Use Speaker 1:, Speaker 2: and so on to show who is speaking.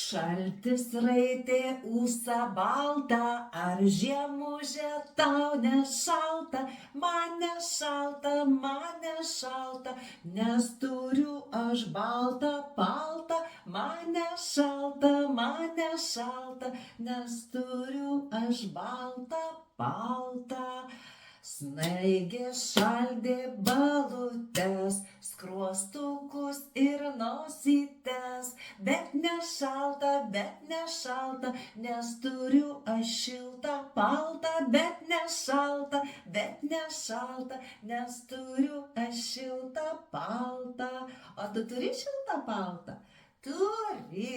Speaker 1: Šaltis raitė ūsą baltą, ar žiemužė tau nešalta, man nešalta, nes turiu aš baltą paltą, man nešalta, nes turiu aš baltą paltą. Snaigė šaldė balutes, skruostukus ir nosytes, bet nešalta, nes turiu aš šiltą paltą, bet nešalta, nes turiu aš šiltą paltą. O tu turi šiltą paltą? Turi.